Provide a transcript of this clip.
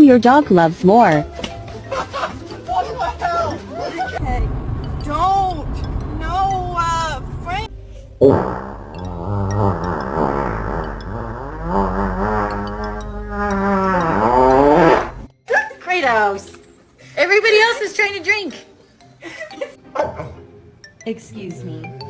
whom your dog loves more? What the hell? Okay, don't. No, Frank. Kratos! Everybody else is trying to drink. Excuse me.